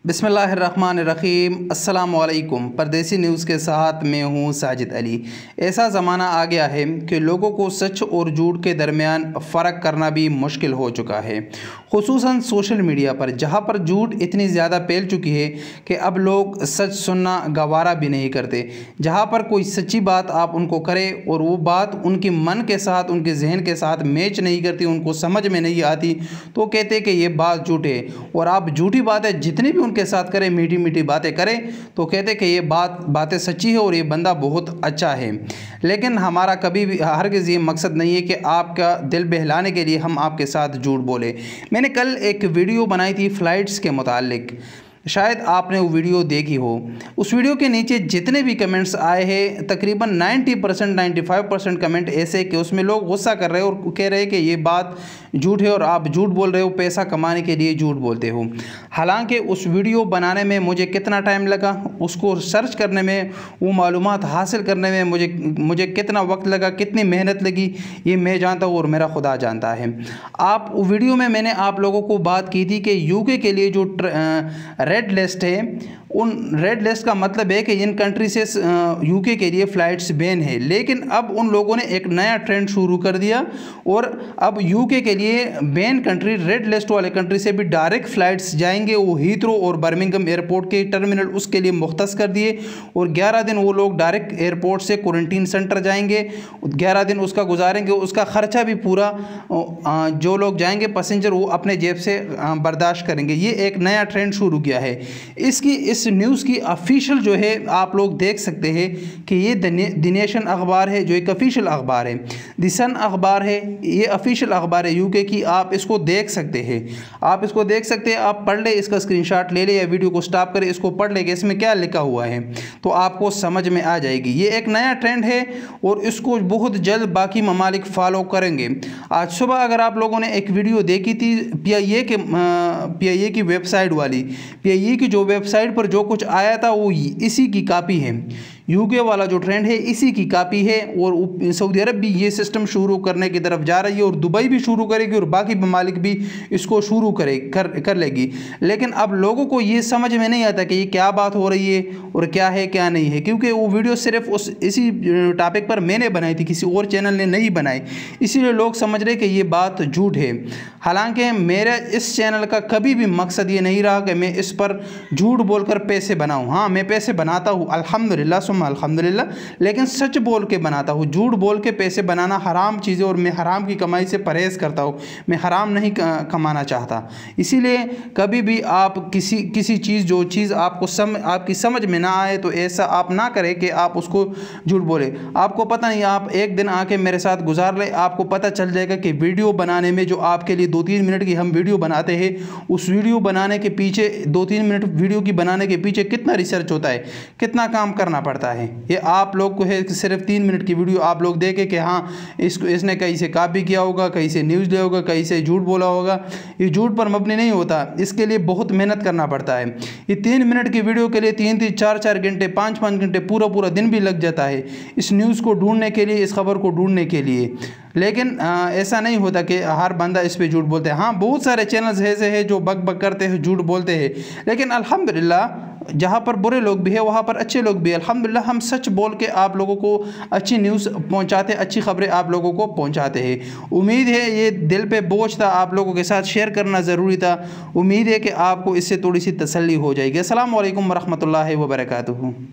बिस्मिल्लाहिर्रहमानिर्रहीम। अस्सलाम वालेकुम। परदेसी न्यूज़ के साथ मैं हूँ साजिद अली। ऐसा ज़माना आ गया है कि लोगों को सच और झूठ के दरमियान फ़र्क करना भी मुश्किल हो चुका है, खुसूसन सोशल मीडिया पर, जहाँ पर झूठ इतनी ज़्यादा फैल चुकी है कि अब लोग सच सुनना गवारा भी नहीं करते। जहाँ पर कोई सच्ची बात आप उनको करें और वो बात उनके मन के साथ, उनके जहन के साथ मैच नहीं करती, उनको समझ में नहीं आती, तो कहते कि ये बात झूठ है। और आप झूठी बातें जितनी भी उनके साथ करें, मीठी मीठी बातें करें, तो कहते कि ये बातें सच्ची है और ये बंदा बहुत अच्छा है। लेकिन हमारा कभी भी हरगिज़ ये मकसद नहीं है कि आपका दिल बहलाने के लिए हम आपके साथ झूठ बोले। मैंने कल एक वीडियो बनाई थी फ़्लाइट्स के मुतालिक, शायद आपने वो वीडियो देखी हो। उस वीडियो के नीचे जितने भी कमेंट्स आए हैं, तकरीबन 90% 95% कमेंट ऐसे कि उसमें लोग गुस्सा कर रहे हैं और कह रहे हैं कि ये बात झूठ है और आप झूठ बोल रहे हो, पैसा कमाने के लिए झूठ बोलते हो। हालांकि उस वीडियो बनाने में मुझे कितना टाइम लगा, उसको सर्च करने में, वो मालूमात हासिल करने में मुझे कितना वक्त लगा, कितनी मेहनत लगी, ये मैं जानता हूँ और मेरा खुदा जानता है। आप वीडियो में मैंने आप लोगों को बात की थी कि यूके के लिए जो रेड लिस्ट है, उन रेड लिस्ट का मतलब है कि इन कंट्री से यूके के लिए फ़्लाइट्स बैन है। लेकिन अब उन लोगों ने एक नया ट्रेंड शुरू कर दिया और अब यूके के लिए बैन कंट्री, रेड लिस्ट वाले कंट्री से भी डायरेक्ट फ़्लाइट्स जाएंगे। वो हीथ्रो और बर्मिंघम एयरपोर्ट के टर्मिनल उसके लिए मुख्तस कर दिए और 11 दिन वो लोग डायरेक्ट एयरपोर्ट से क्वारंटीन सेंटर जाएंगे, 11 दिन उसका गुजारेंगे। उसका ख़र्चा भी पूरा जो लोग जाएंगे पैसेंजर, वो अपने जेब से बर्दाश्त करेंगे। ये एक नया ट्रेंड शुरू किया है। इस न्यूज़ की ऑफिशियल जो है आप लोग देख सकते हैं कि ये द नेशन अखबार है, जो एक ऑफिशियल अखबार है। द सन अखबार है, ये ऑफिशियल अखबार है यूके की। आप इसको देख सकते हैं, आप इसको देख सकते हैं, आप पढ़ ले, इसका स्क्रीनशॉट ले ले या वीडियो को स्टॉप करें, इसको पढ़ ले कि इसमें क्या लिखा हुआ है, तो आपको समझ में आ जाएगी। ये एक नया ट्रेंड है और इसको बहुत जल्द बाकी ममालिक फॉलो करेंगे। आज सुबह अगर आप लोगों ने एक वीडियो देखी थी पीआईए की वेबसाइट वाली, पीआईए की जो वेबसाइट पर जो कुछ आया था वो इसी की कॉपी है। यूके वाला जो ट्रेंड है इसी की कॉपी है और सऊदी अरब भी ये सिस्टम शुरू करने की तरफ जा रही है और दुबई भी शुरू करेगी और बाकी ममालिक भी इसको शुरू कर लेगी। लेकिन अब लोगों को ये समझ में नहीं आता कि ये क्या बात हो रही है और क्या है क्या नहीं है, क्योंकि वो वीडियो सिर्फ इसी टॉपिक पर मैंने बनाई थी, किसी और चैनल ने नहीं बनाई, इसीलिए लोग समझ रहे कि ये बात झूठ है। हालांकि मेरा इस चैनल का कभी भी मकसद ये नहीं रहा कि मैं इस पर झूठ बोलकर पैसे बनाऊँ। हाँ, मैं पैसे बनाता हूँ अल्हम्दुलिल्लाह अल्हम्दुलिल्लाह, लेकिन सच बोल के बनाता हूँ। झूठ बोल के पैसे बनाना हराम चीज़ है और मैं हराम की कमाई से परहेज़ करता हूँ। मैं हराम नहीं कमाना चाहता। इसीलिए कभी भी आप किसी चीज़, जो चीज़ आपकी समझ में ना आए, तो ऐसा आप ना करें कि आप उसको झूठ बोले। आपको पता नहीं, आप एक दिन आके मेरे साथ गुजार ले, आपको पता चल जाएगा कि वीडियो बनाने में, जो आपके लिए 2-3 मिनट की हम वीडियो बनाते हैं, उस वीडियो बनाने के पीछे, 2-3 मिनट वीडियो की बनाने के पीछे कितना रिसर्च होता है, कितना काम करना पड़ता है। ये आप लोग को है कि सिर्फ 3 मिनट की वीडियो आप लोग देखें कि हाँ इसने कहीं से कॉपी किया होगा, कहीं से न्यूज़ लिया होगा, कहीं से झूठ बोला होगा। ये झूठ पर मबनी नहीं होता, इसके लिए बहुत मेहनत करना पड़ता है। ये 3 मिनट की वीडियो के लिए 3-3 4-4 घंटे, 5-5 घंटे, पूरा दिन भी लग जाता है इस न्यूज़ को ढूंढने के लिए, इस खबर को ढूंढने के लिए। लेकिन ऐसा नहीं होता कि हर बंदा इस पे झूठ बोलते हैं। हाँ, बहुत सारे चैनल्स ऐसे हैं जो बक करते हैं, झूठ बोलते हैं, लेकिन अल्हम्दुलिल्लाह जहाँ पर बुरे लोग भी हैं वहाँ पर अच्छे लोग भी हैं। अल्हम्दुलिल्लाह हम सच बोल के आप लोगों को अच्छी न्यूज़ पहुँचाते, अच्छी खबरें आप लोगों को पहुँचाते हैं। उम्मीद है, ये दिल पे बोझ था, आप लोगों के साथ शेयर करना ज़रूरी था। उम्मीद है कि आपको इससे थोड़ी सी तसल्ली हो जाएगी। अस्सलाम वालेकुम वरहमतुल्लाहि वबरकातुहू।